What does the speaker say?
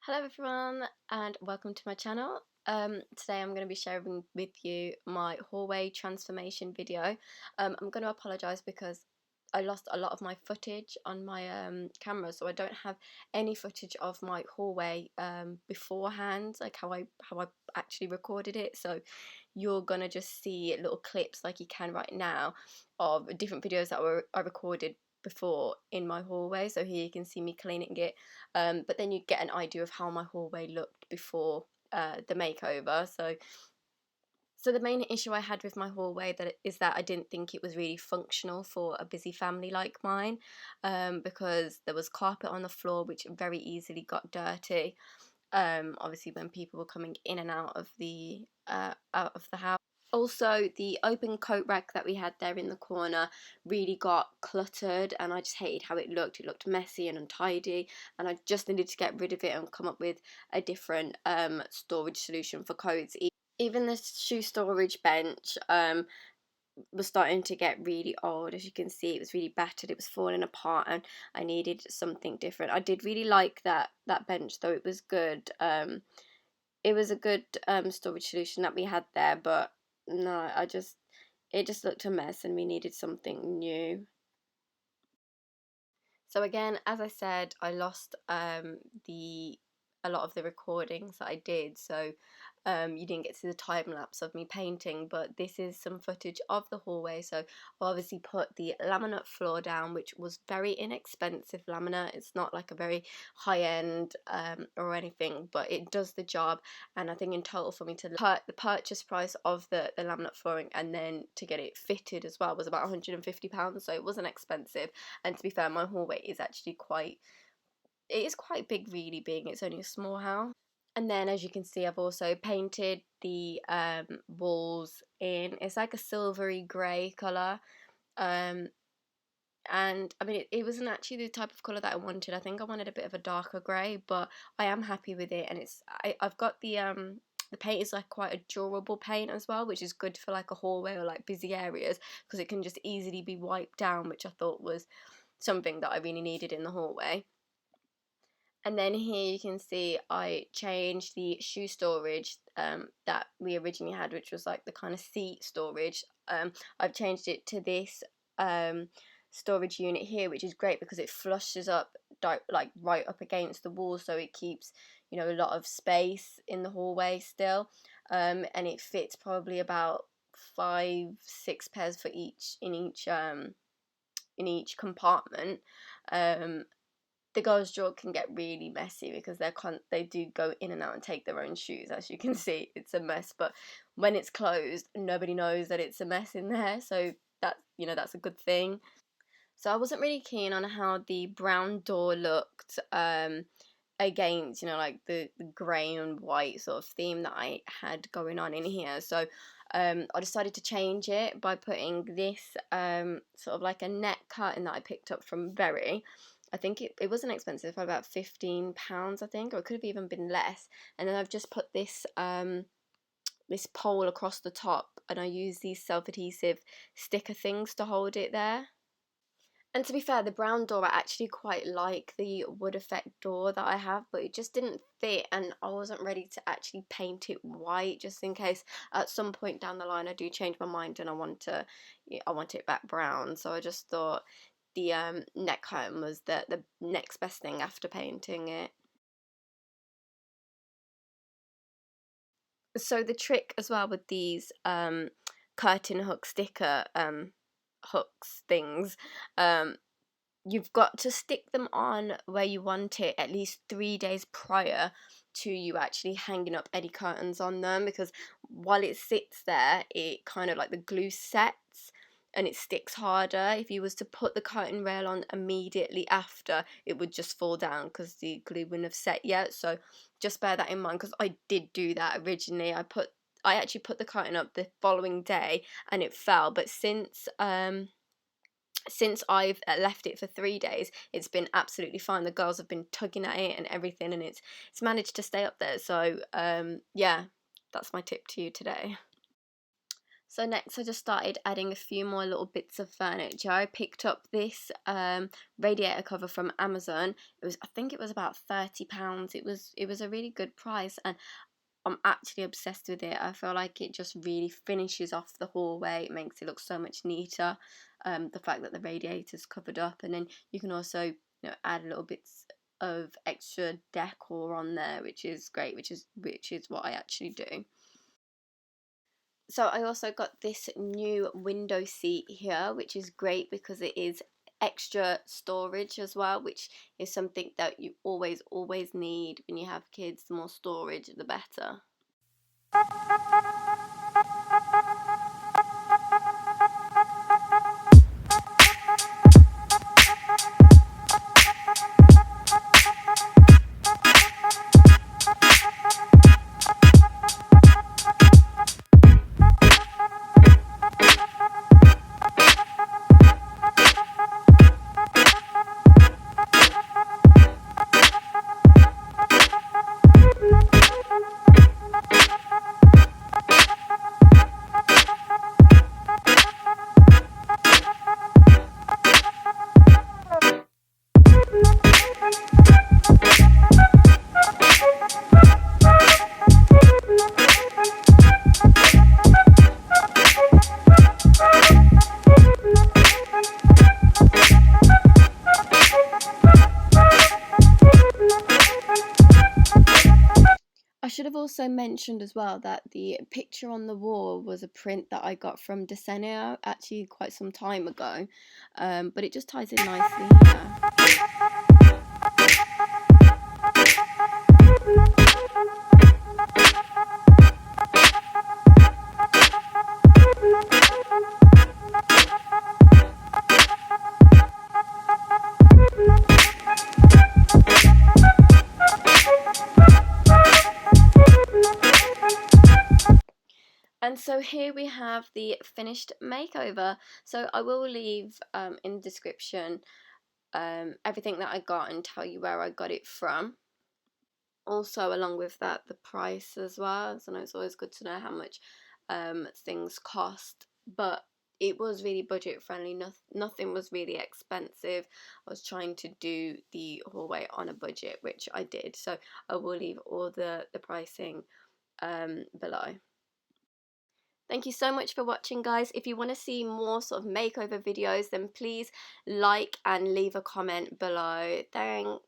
Hello everyone and welcome to my channel. Today I'm going to be sharing with you my hallway transformation video. I'm going to apologise because I lost a lot of my footage on my camera, so I don't have any footage of my hallway beforehand, like how I actually recorded it. So you're gonna just see little clips like you can right now of different videos that I recorded before in my hallway. So here you can see me cleaning it, but then you get an idea of how my hallway looked before the makeover. So the main issue I had with my hallway is that I didn't think it was really functional for a busy family like mine, because there was carpet on the floor which very easily got dirty, obviously when people were coming in and out of the house. Also, the open coat rack that we had there in the corner really got cluttered, and I just hated how it looked. It looked messy and untidy, and I just needed to get rid of it and come up with a different storage solution for coats. Even the shoe storage bench was starting to get really old. As you can see, it was really battered, it was falling apart, and I needed something different. I did really like that bench though. It was good. It was a good storage solution that we had there, but no, it just looked a mess and we needed something new. So again, as I said, I lost the a lot of the recordings that I did, so you didn't get to see the time lapse of me painting, but this is some footage of the hallway. So I obviously put the laminate floor down, which was very inexpensive laminate. It's not like a very high end or anything, but it does the job. And I think in total for me to put the purchase price of the laminate flooring and then to get it fitted as well was about £150, so it wasn't expensive. And to be fair, my hallway is actually it is quite big, really, being it's only a small house. And then, as you can see, I've also painted the walls in, it's like a silvery grey colour. Um, and I mean, it wasn't actually the type of colour that I wanted. I think I wanted a bit of a darker grey, but I am happy with it. And I've got the paint is like quite a durable paint as well, which is good for like a hallway or like busy areas, because it can just easily be wiped down, which I thought was something that I really needed in the hallway. And then here you can see I changed the shoe storage that we originally had, which was like the kind of seat storage. I've changed it to this storage unit here, which is great because it flushes up like right up against the wall, so it keeps, you know, a lot of space in the hallway still, and it fits probably about 5-6 pairs for each in each compartment. The girls' drawer can get really messy because they do go in and out and take their own shoes. As you can see, it's a mess, but when it's closed, nobody knows that it's a mess in there, so that's a good thing. So I wasn't really keen on how the brown door looked against, like the grey and white sort of theme that I had going on in here. So I decided to change it by putting this sort of like a net curtain that I picked up from Very. I think it wasn't expensive, for about £15, I think, or it could have even been less. And then I've just put this this pole across the top, and I use these self-adhesive sticker things to hold it there. And to be fair, the brown door, I actually quite like the wood effect door that I have, but it just didn't fit, and I wasn't ready to actually paint it white, just in case at some point down the line I do change my mind and I want it back brown. So I just thought the neck curtain was the next best thing after painting it. So the trick as well with these curtain hook sticker hooks things, you've got to stick them on where you want it at least 3 days prior to you actually hanging up any curtains on them, because while it sits there, it kind of like the glue sets and it sticks harder. If you was to put the curtain rail on immediately after, it would just fall down because the glue wouldn't have set yet. So just bear that in mind, because I did do that originally. I actually put the curtain up the following day and it fell, but since I've left it for 3 days, it's been absolutely fine. The girls have been tugging at it and everything, and it's managed to stay up there. So yeah, that's my tip to you today. So next I just started adding a few more little bits of furniture. I picked up this radiator cover from Amazon. I think it was about £30. It was a really good price, and I'm actually obsessed with it. I feel like it just really finishes off the hallway. It makes it look so much neater. The fact that the radiator's covered up, and then you can also add little bits of extra decor on there, which is great, which is what I actually do. So I also got this new window seat here, which is great because it is extra storage as well, which is something that you always need when you have kids. The more storage, the better. I should have also mentioned as well that the picture on the wall was a print that I got from Decor actually quite some time ago, but it just ties in nicely here. And so here we have the finished makeover. So I will leave in the description everything that I got and tell you where I got it from. Also, along with that, the price as well. So I know it's always good to know how much things cost, but it was really budget friendly. Nothing was really expensive. I was trying to do the hallway on a budget, which I did. So I will leave all the pricing below. Thank you so much for watching, guys. If you want to see more sort of makeover videos, then please like and leave a comment below. Thanks.